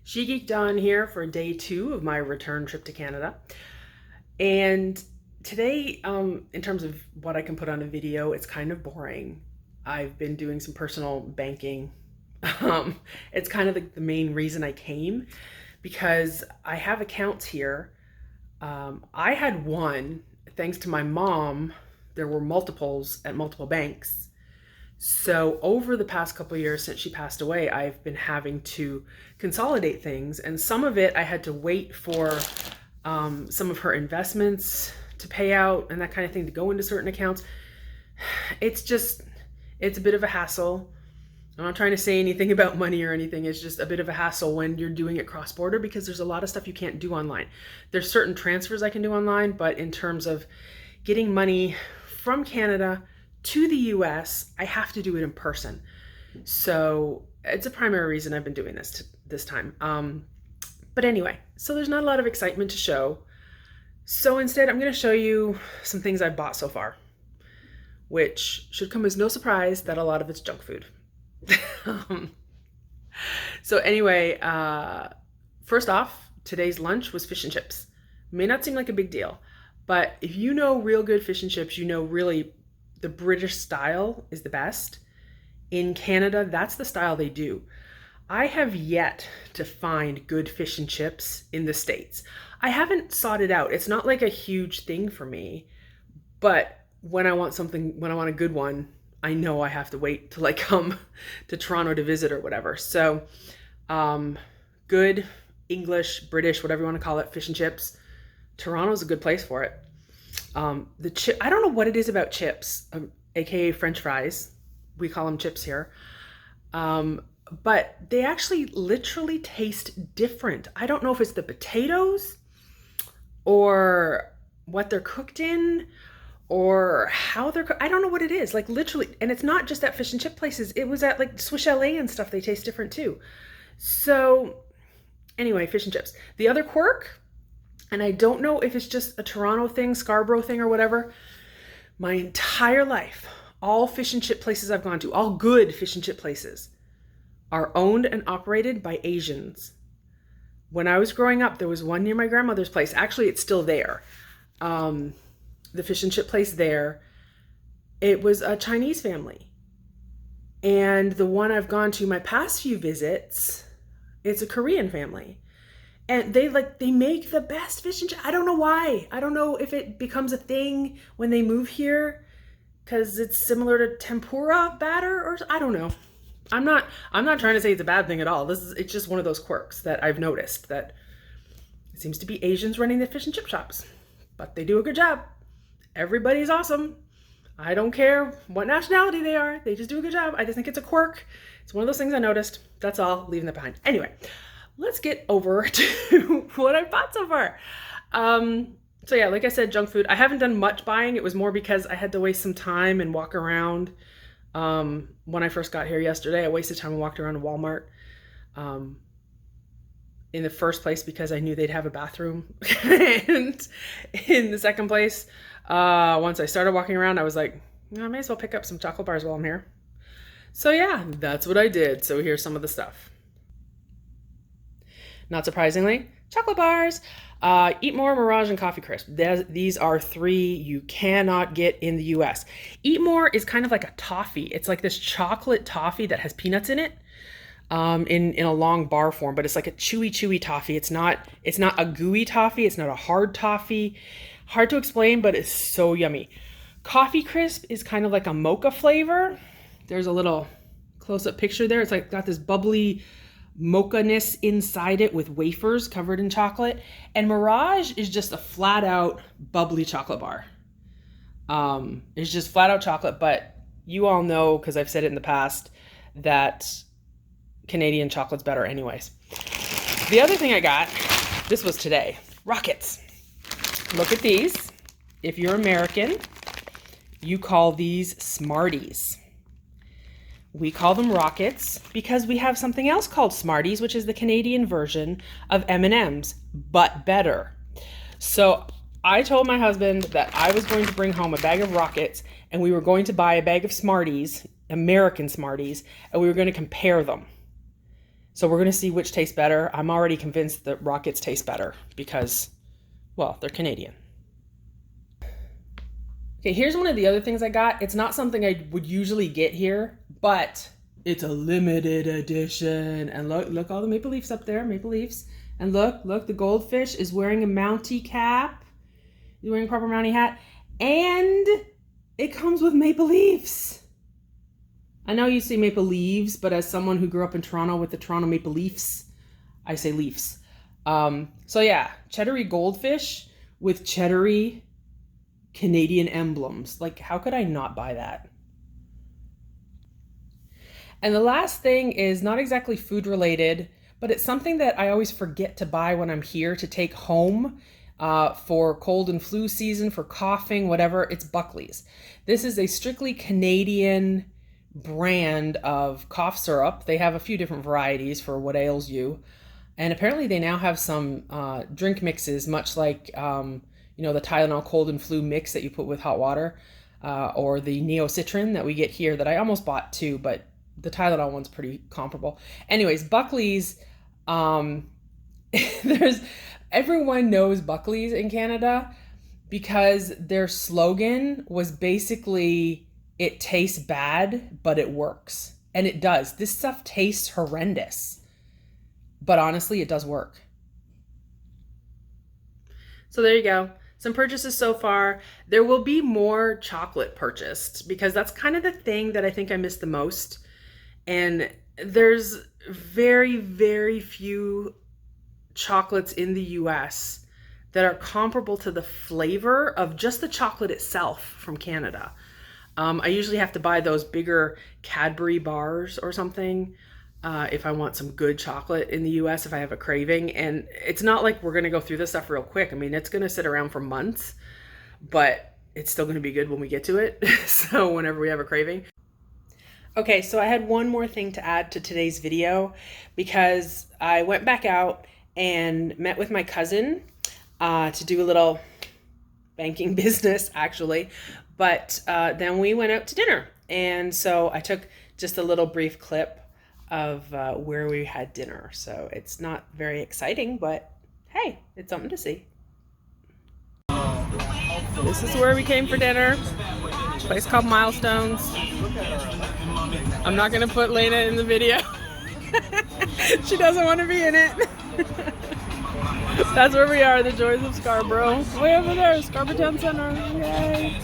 She Geeked on here for day 2 of my return trip to Canada. And today, in terms of what I can put on a video, it's kind of boring. I've been doing some personal banking. It's kind of the main reason I came because I have accounts here. I had one, thanks to my mom. There were multiples at multiple banks. So over the past couple of years since she passed away, I've been having to consolidate things, and some of it I had to wait for some of her investments to pay out and that kind of thing to go into certain accounts. It's a bit of a hassle. I'm not trying to say anything about money or anything. It's just a bit of a hassle when you're doing it cross-border because there's a lot of stuff you can't do online. There's certain transfers I can do online, but in terms of getting money from Canada to the US, I have to do it in person. So it's a primary reason I've been doing this time. But anyway, so there's not a lot of excitement to show. So instead, I'm going to show you some things I've bought so far, which should come as no surprise that a lot of it's junk food. So anyway, first off, today's lunch was fish and chips. May not seem like a big deal, but if you know real good fish and chips, you know really the British style is the best. In Canada, that's the style they do. I have yet to find good fish and chips in the States. I haven't sought it out. It's not like a huge thing for me, but when I want a good one, I know I have to wait till I come to Toronto to visit or whatever. So, good English, British, whatever you want to call it, fish and chips. Toronto's a good place for it. I don't know what it is about chips, aka French fries. We call them chips here. But they actually literally taste different. I don't know if it's the potatoes or what they're cooked in or how they're cooked. I don't know what it is. Like literally, and it's not just at fish and chip places. It was at like Swiss Chalet and stuff. They taste different too. So anyway, fish and chips. The other quirk, and I don't know if it's just a Toronto thing, Scarborough thing or whatever, my entire life, all fish and chip places I've gone to, all good fish and chip places, are owned and operated by Asians. When I was growing up, there was one near my grandmother's place. Actually, it's still there. The fish and chip place there, it was a Chinese family. And the one I've gone to my past few visits, it's a Korean family. And they make the best fish and chips. I don't know why. I don't know if it becomes a thing when they move here because it's similar to tempura batter or I don't know. I'm not trying to say it's a bad thing at all. It's just one of those quirks that I've noticed that it seems to be Asians running the fish and chip shops, but they do a good job. Everybody's awesome. I don't care what nationality they are. They just do a good job. I just think it's a quirk. It's one of those things I noticed. That's all, leaving that behind. Anyway, let's get over to what I bought so far. So yeah, like I said, junk food. I haven't done much buying. It was more because I had to waste some time and walk around. When I first got here yesterday, I wasted time and walked around to Walmart. In the first place because I knew they'd have a bathroom. And in the second place, once I started walking around, I was like, I may as well pick up some chocolate bars while I'm here. So yeah, that's what I did. So here's some of the stuff. Not surprisingly, chocolate bars. Eat More, Mirage, and Coffee Crisp. These are 3 you cannot get in the US. Eat More is kind of like a toffee. It's like this chocolate toffee that has peanuts in it, in a long bar form, but it's like a chewy toffee. It's not a gooey toffee. It's not a hard toffee. Hard to explain, but it's so yummy. Coffee Crisp is kind of like a mocha flavor. There's a little close-up picture there. It's like got this bubbly mocha-ness inside it with wafers covered in chocolate. And Mirage is just a flat out bubbly chocolate bar. It's just flat out chocolate, but you all know, because I've said it in the past, that Canadian chocolate's better anyways. The other thing I got, this was today, rockets. Look at these. If you're American, you call these Smarties. We call them rockets because we have something else called Smarties, which is the Canadian version of M&Ms, but better. So I told my husband that I was going to bring home a bag of rockets and we were going to buy a bag of Smarties, American Smarties, and we were going to compare them. So we're going to see which tastes better. I'm already convinced that Rockets taste better because, well, they're Canadian. Okay, here's one of the other things I got. It's not something I would usually get here, but it's a limited edition. And look all the maple leafs up there, maple leafs. And look, the Goldfish is wearing a Mountie cap. He's wearing a proper Mountie hat. And it comes with maple leaves. I know you say maple leaves, but as someone who grew up in Toronto with the Toronto Maple Leafs, I say leafs. So yeah, cheddary Goldfish with cheddary Canadian emblems. Like, how could I not buy that? And the last thing is not exactly food related, but it's something that I always forget to buy when I'm here to take home for cold and flu season, for coughing, whatever. It's Buckleys. This is a strictly Canadian brand of cough syrup. They have a few different varieties for what ails you. And apparently they now have some drink mixes, much like you know, the Tylenol cold and flu mix that you put with hot water, or the Neocitrin that we get here that I almost bought too, but the Tylenol one's pretty comparable. Anyways, Buckleys, everyone knows Buckleys in Canada because their slogan was basically, it tastes bad, but it works. And it does. This stuff tastes horrendous, but honestly, it does work. So there you go. Some purchases so far. There will be more chocolate purchased because that's kind of the thing that I think I miss the most. And there's very, very few chocolates in the US that are comparable to the flavor of just the chocolate itself from Canada. I usually have to buy those bigger Cadbury bars or something if I want some good chocolate in the US, if I have a craving. And it's not like we're going to go through this stuff real quick. I mean, it's going to sit around for months, but it's still going to be good when we get to it. So whenever we have a craving. Okay, so I had one more thing to add to today's video because I went back out and met with my cousin to do a little banking business, actually. But then we went out to dinner. And so I took just a little brief clip of where we had dinner. So it's not very exciting, but hey, it's something to see. This is where we came for dinner. A place called Milestones. I'm not gonna put Lena in the video. She doesn't want to be in it. That's where we are, the Joys of Scarborough. Way over there, Scarborough Town Center. Yay.